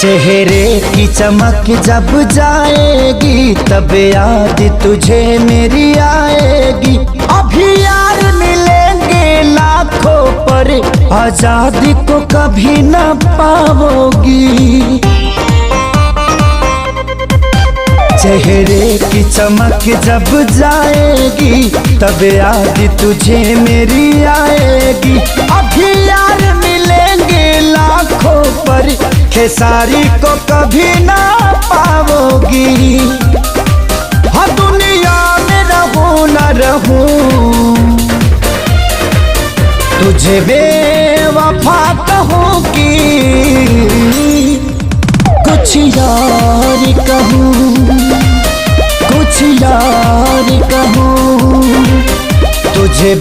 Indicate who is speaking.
Speaker 1: चेहरे की चमक जब जाएगी तब याद तुझे मेरी आएगी। अभी यार मिलेंगे लाखों पर आजादी को कभी न पाओगी। चेहरे की चमक जब जाएगी तब याद तुझे मेरी आएगी। अभी यार मिलेंगे लाखों पर खेसारी को कभी ना पाओगी। हाँ दुनिया में रहूं न रहूं तुझे बेवफा कहूँ कि कुछ यार कहूँ, कुछ यार कहूँ तुझे